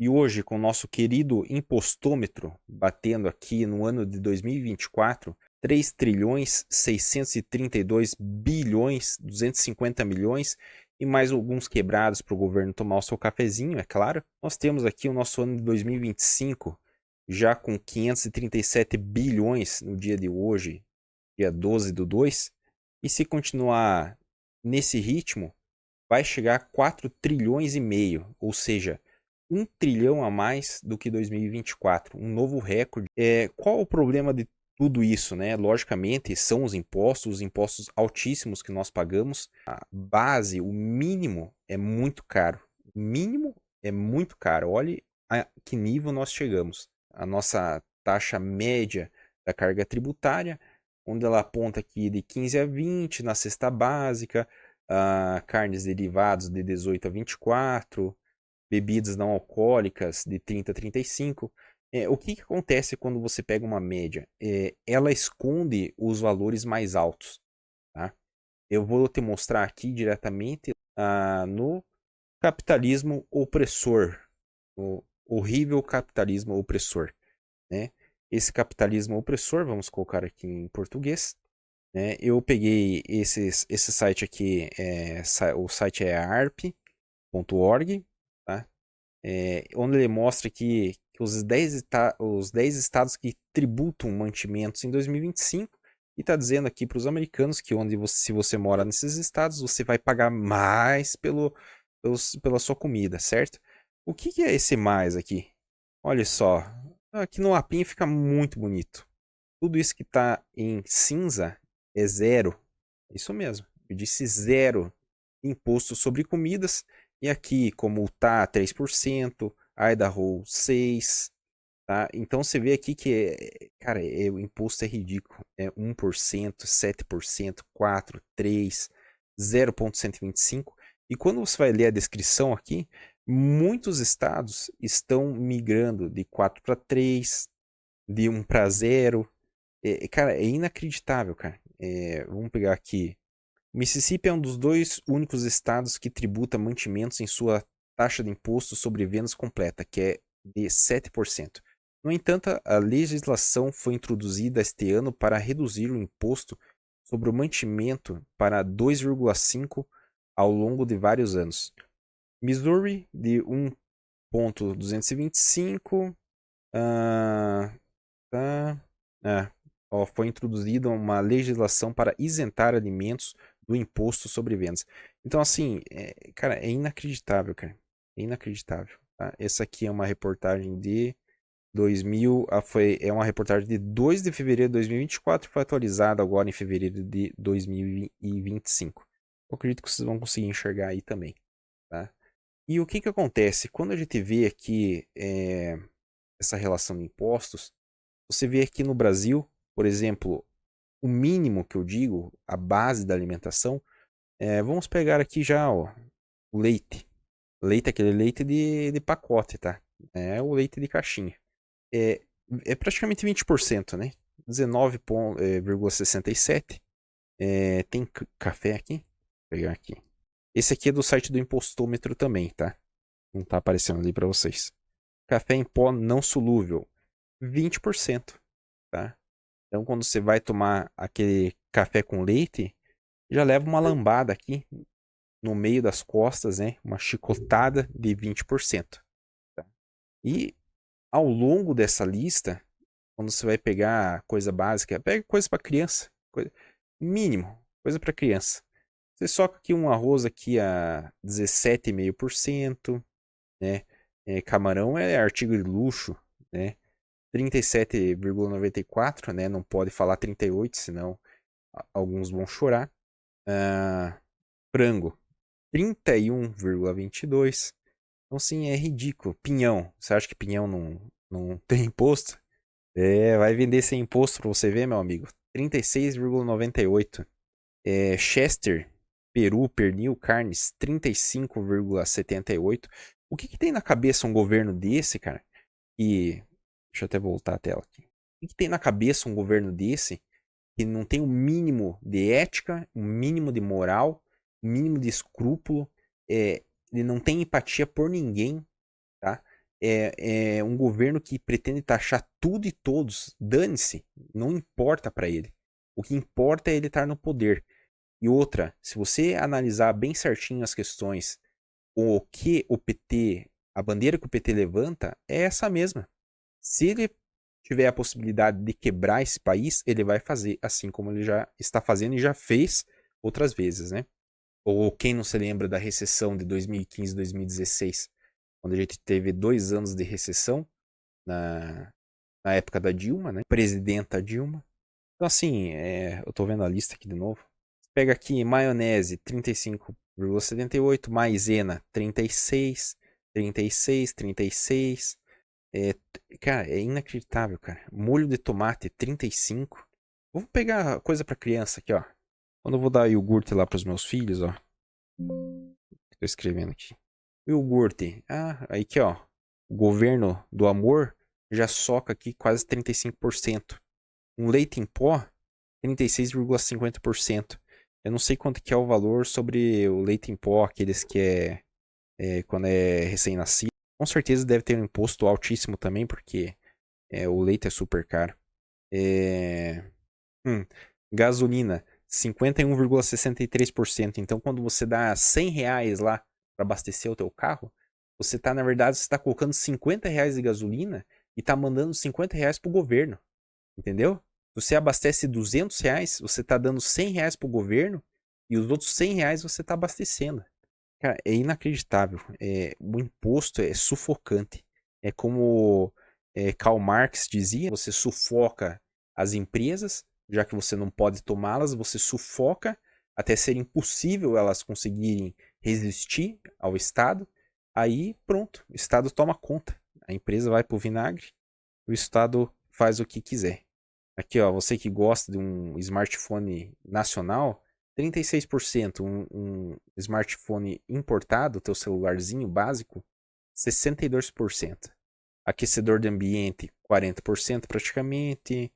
E hoje, com o nosso querido impostômetro batendo aqui no ano de 2024, 3 trilhões 632 bilhões 250 milhões e mais alguns quebrados para o governo tomar o seu cafezinho, é claro. Nós temos aqui o nosso ano de 2025 já com 537 bilhões no dia de hoje, dia 12 do 2. E se continuar nesse ritmo, vai chegar a 4 trilhões e meio, ou seja, 1 trilhão a mais do que 2024, um novo recorde. Qual o problema de tudo isso, né? Logicamente, são os impostos altíssimos que nós pagamos. A base, o mínimo é muito caro. O mínimo é muito caro. Olhe a que nível nós chegamos. A nossa taxa média da carga tributária, onde ela aponta aqui de 15 a 20 na cesta básica, carnes derivados de 18 a 24, bebidas não alcoólicas de 30 a 35. O que acontece quando você pega uma média? Ela esconde os valores mais altos. Tá? Eu vou te mostrar aqui diretamente no capitalismo opressor, o horrível capitalismo opressor. Né? Esse capitalismo opressor, vamos colocar aqui em português, né? Eu peguei esse site aqui, o site é arp.org, tá? Onde ele mostra que os 10 estados que tributam mantimentos em 2025, e está dizendo aqui para os americanos que se você mora nesses estados, você vai pagar mais pela sua comida, certo? O que é esse mais aqui? Olha só, aqui no mapinha fica muito bonito. Tudo isso que está em cinza é zero. Isso mesmo. Eu disse zero imposto sobre comidas. E aqui, como tá 3%, Idaho 6%. Tá? Então você vê aqui que, cara, o imposto é ridículo. É 1%, 7%, 4%, 3%, 0,125. E quando você vai ler a descrição aqui, muitos estados estão migrando de 4 para 3, de 1 para 0. Cara, é inacreditável, cara. Vamos pegar aqui. Mississippi é um dos dois únicos estados que tributa mantimentos em sua taxa de imposto sobre vendas completa, que é de 7%. No entanto, a legislação foi introduzida este ano para reduzir o imposto sobre o mantimento para 2,5% ao longo de vários anos. Missouri, de 1,225. Tá. Foi introduzida uma legislação para isentar alimentos do imposto sobre vendas. Então, assim, cara, é inacreditável, cara. É inacreditável. Tá? Essa aqui é uma reportagem de 2000, é uma reportagem de 2 de fevereiro de 2024, foi atualizada agora em fevereiro de 2025. Eu acredito que vocês vão conseguir enxergar aí também, tá? E o que que acontece? Quando a gente vê aqui essa relação de impostos, você vê aqui no Brasil, por exemplo, o mínimo que eu digo, a base da alimentação, vamos pegar aqui já ó, o leite. Leite é aquele leite de pacote, tá? É o leite de caixinha. É, é praticamente 20%, né? 19,67. Tem café aqui? Vou pegar aqui. Esse aqui é do site do impostômetro também, tá? Não tá aparecendo ali para vocês. Café em pó não solúvel, 20%, tá? Então, quando você vai tomar aquele café com leite, já leva uma lambada aqui no meio das costas, né? Uma chicotada de 20%. Tá? E ao longo dessa lista, quando você vai pegar coisa básica, pega coisa para criança, mínimo, coisa para criança. Você soca aqui um arroz aqui a 17,5%, né? Camarão é artigo de luxo, né? 37,94, né? Não pode falar 38, senão alguns vão chorar. Frango, 31,22. Então, sim, é ridículo. Pinhão, você acha que pinhão não tem imposto? Vai vender sem imposto pra você ver, meu amigo. 36,98. Chester, peru, pernil, carnes, 35,78. O que tem na cabeça um governo desse, cara? E deixa eu até voltar a tela aqui. O que tem na cabeça um governo desse que não tem um mínimo de ética, um mínimo de moral, um mínimo de escrúpulo, ele não tem empatia por ninguém, tá? é um governo que pretende taxar tudo e todos. Dane-se, não importa para ele. O que importa é ele estar no poder. E outra, se você analisar bem certinho as questões, o que o PT, a bandeira que o PT levanta é essa mesma. Se ele tiver a possibilidade de quebrar esse país, ele vai fazer, assim como ele já está fazendo e já fez outras vezes, né? Ou quem não se lembra da recessão de 2015 e 2016, quando a gente teve 2 anos de recessão na, na época da Dilma, né? Presidenta Dilma. Então, assim, eu tô vendo a lista aqui de novo. Pega aqui maionese 35,78, maisena 36, 36, 36. Cara, é inacreditável, cara. Molho de tomate 35. Vamos pegar coisa pra criança aqui, ó. Quando eu vou dar iogurte lá pros meus filhos, ó. Tô escrevendo aqui. Iogurte. Ah, aí aqui, ó. O governo do amor já soca aqui quase 35%. Um leite em pó, 36,50%. Eu não sei quanto que é o valor sobre o leite em pó, aqueles que quando é recém-nascido. Com certeza deve ter um imposto altíssimo também, porque o leite é super caro. É... Gasolina, 51,63%. Então, quando você dá R$ 100 lá para abastecer o teu carro, você tá, na verdade, você tá colocando R$ 50 de gasolina e tá mandando R$ 50 pro governo. Entendeu? Você abastece R$ 200, você tá dando R$ 100 pro governo e os outros R$ 100 você tá abastecendo. Cara, é inacreditável. O imposto é sufocante. É como Karl Marx dizia, você sufoca as empresas, já que você não pode tomá-las, você sufoca até ser impossível elas conseguirem resistir ao Estado. Aí, pronto, o Estado toma conta. A empresa vai pro vinagre, o Estado faz o que quiser. Aqui, ó, você que gosta de um smartphone nacional, 36%. Um smartphone importado, teu celularzinho básico, 62%. Aquecedor de ambiente, 40% praticamente.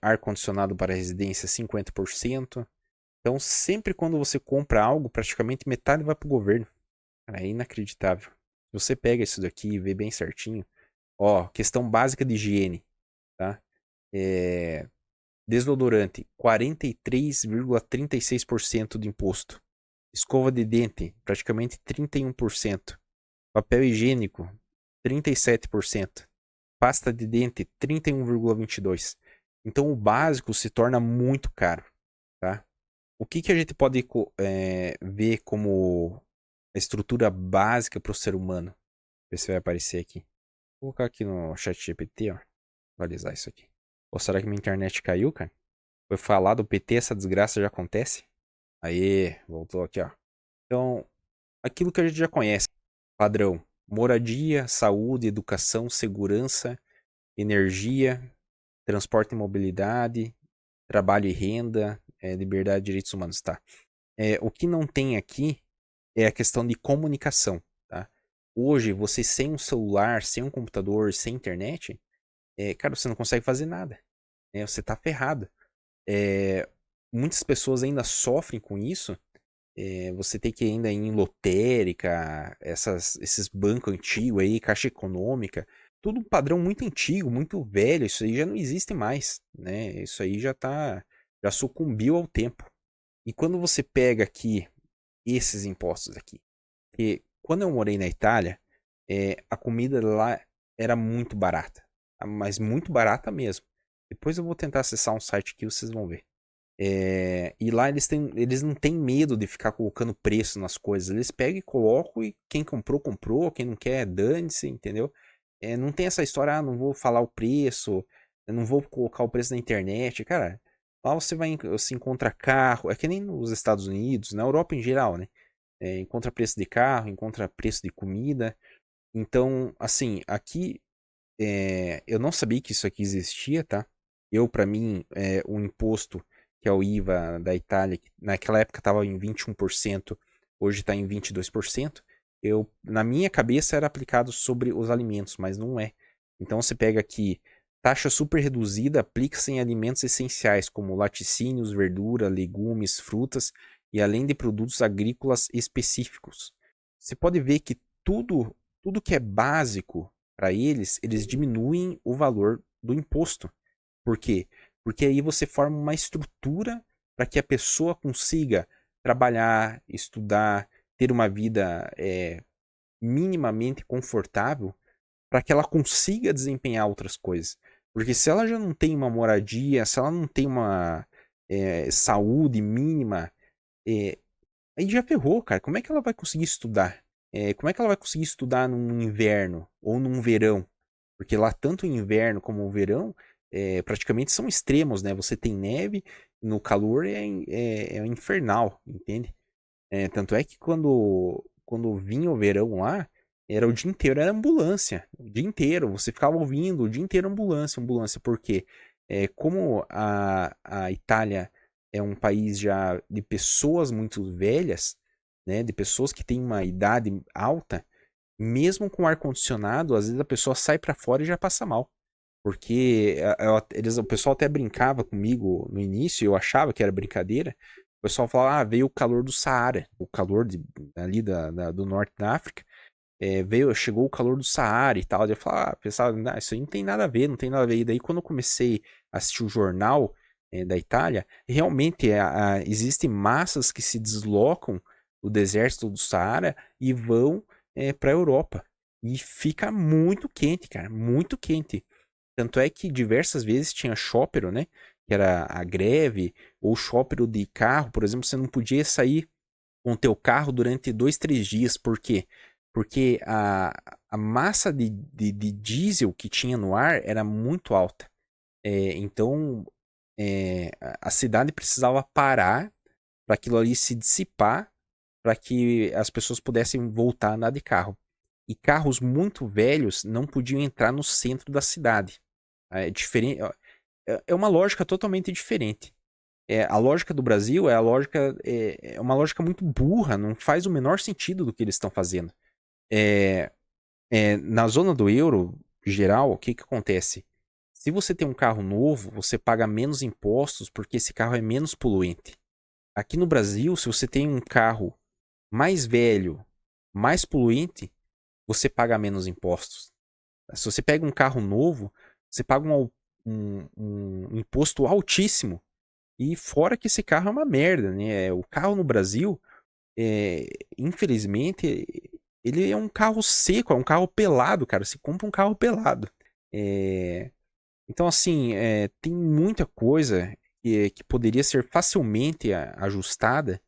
Ar-condicionado para residência, 50%. Então, sempre quando você compra algo, praticamente metade vai para o governo. Cara, é inacreditável. Se você pega isso daqui e vê bem certinho, ó, questão básica de higiene, tá? Desodorante, 43,36% de imposto. Escova de dente, praticamente 31%. Papel higiênico, 37%. Pasta de dente, 31,22%. Então o básico se torna muito caro, tá? O que a gente pode ver como a estrutura básica para o ser humano? Ver se vai aparecer aqui. Vou colocar aqui no chat GPT, ó. Atualizar isso aqui. Ou será que minha internet caiu, cara? Foi falar do PT, essa desgraça já acontece? Aí, voltou aqui, ó. Então, aquilo que a gente já conhece. Padrão. Moradia, saúde, educação, segurança, energia, transporte e mobilidade, trabalho e renda, liberdade e direitos humanos, tá? O que não tem aqui é a questão de comunicação, tá? Hoje, você sem um celular, sem um computador, sem internet, cara, você não consegue fazer nada. Você tá ferrado. Muitas pessoas ainda sofrem com isso. Você tem que ir ainda ir em lotérica, esses bancos antigos aí, Caixa Econômica, tudo um padrão muito antigo, muito velho. Isso aí já não existe mais, né? Isso aí já sucumbiu ao tempo. E quando você pega aqui esses impostos aqui, que quando eu morei na Itália, a comida lá era muito barata, mas muito barata mesmo. Depois eu vou tentar acessar um site aqui, vocês vão ver. E lá eles não têm medo de ficar colocando preço nas coisas. Eles pegam e colocam e quem comprou, comprou. Quem não quer, dane-se, entendeu? Não tem essa história, não vou falar o preço, eu não vou colocar o preço na internet. Cara, lá você encontra carro, é que nem nos Estados Unidos, na Europa em geral, né? Encontra preço de carro, encontra preço de comida. Então, assim, aqui eu não sabia que isso aqui existia, tá? Pra mim, o imposto, que é o IVA da Itália, que naquela época estava em 21%, hoje está em 22%. Na minha cabeça era aplicado sobre os alimentos, mas não é. Então você pega aqui, taxa super reduzida aplica-se em alimentos essenciais, como laticínios, verdura, legumes, frutas, e além de produtos agrícolas específicos. Você pode ver que tudo que é básico para eles, eles diminuem o valor do imposto. Por quê? Porque aí você forma uma estrutura para que a pessoa consiga trabalhar, estudar, ter uma vida minimamente confortável, para que ela consiga desempenhar outras coisas. Porque se ela já não tem uma moradia, se ela não tem uma saúde mínima, aí já ferrou, cara. Como é que ela vai conseguir estudar? Como é que ela vai conseguir estudar num inverno ou num verão? Porque lá tanto o inverno como o verão praticamente são extremos, né? Você tem neve, no calor é infernal, entende? Tanto é que quando vinha o verão lá, era o dia inteiro, era ambulância. O dia inteiro, você ficava ouvindo o dia inteiro ambulância, ambulância. Por quê? Como a Itália é um país já de pessoas muito velhas, né, de pessoas que têm uma idade alta, mesmo com ar-condicionado, às vezes a pessoa sai para fora e já passa mal. Porque o pessoal até brincava comigo no início, eu achava que era brincadeira. O pessoal falava, veio o calor do Saara, o calor ali do norte da África. Chegou o calor do Saara e tal. Eu falava, pensava, isso aí não tem nada a ver, não tem nada a ver. E daí quando eu comecei a assistir o jornal da Itália, realmente existem massas que se deslocam do deserto do Saara e vão para a Europa. E fica muito quente, cara, muito quente. Tanto é que diversas vezes tinha shopper, né? Que era a greve, ou shopper de carro, por exemplo, você não podia sair com o teu carro durante 2, 3 dias. Por quê? Porque a massa de diesel que tinha no ar era muito alta. Então, a cidade precisava parar para aquilo ali se dissipar, para que as pessoas pudessem voltar a andar de carro. E carros muito velhos não podiam entrar no centro da cidade. É diferente, é uma lógica totalmente diferente. A lógica do Brasil é uma lógica muito burra, não faz o menor sentido do que eles estão fazendo. Na zona do euro, geral, o que acontece? Se você tem um carro novo, você paga menos impostos porque esse carro é menos poluente. Aqui no Brasil, se você tem um carro mais velho, mais poluente, você paga menos impostos. Se você pega um carro novo, você paga um imposto altíssimo. E fora que esse carro é uma merda, né? O carro no Brasil, infelizmente, ele é um carro seco, é um carro pelado, cara. Você compra um carro pelado. Então, assim, tem muita coisa que poderia ser facilmente ajustada,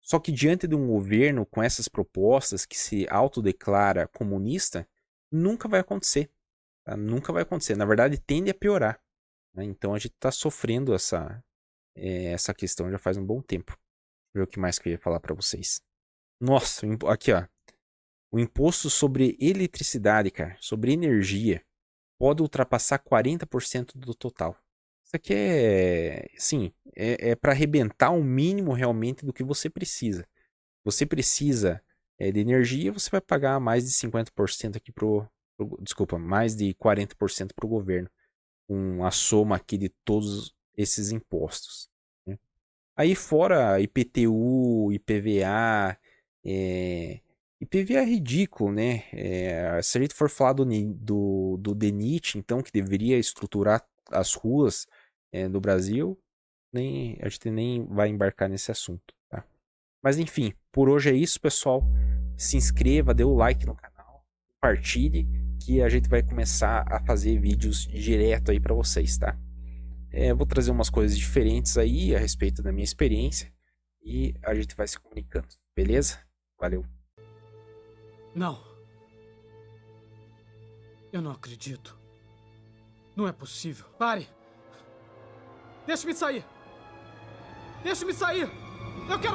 só que diante de um governo com essas propostas que se autodeclara comunista, nunca vai acontecer. Tá? Nunca vai acontecer. Na verdade, tende a piorar. Né? Então, a gente está sofrendo essa questão já faz um bom tempo. Deixa eu ver o que mais que eu ia falar para vocês. Nossa, aqui ó. O imposto sobre eletricidade, cara, sobre energia, pode ultrapassar 40% do total. Isso aqui sim, é para arrebentar o mínimo realmente do que você precisa. Você precisa de energia, você vai pagar mais de 50% aqui desculpa, mais de 40% para o governo. Com a soma aqui de todos esses impostos. Né? Aí fora IPTU, IPVA, IPVA é ridículo, né? Se a gente for falar do DENIT, então, que deveria estruturar as ruas do Brasil, a gente nem vai embarcar nesse assunto, tá? Mas enfim, por hoje é isso, pessoal. Se inscreva, dê o like no canal, compartilhe, que a gente vai começar a fazer vídeos direto aí para vocês, tá? Vou trazer umas coisas diferentes aí a respeito da minha experiência e a gente vai se comunicando, beleza? Valeu. Não. Eu não acredito. Não é possível. Pare! Deixe-me sair! Deixe-me sair! Eu quero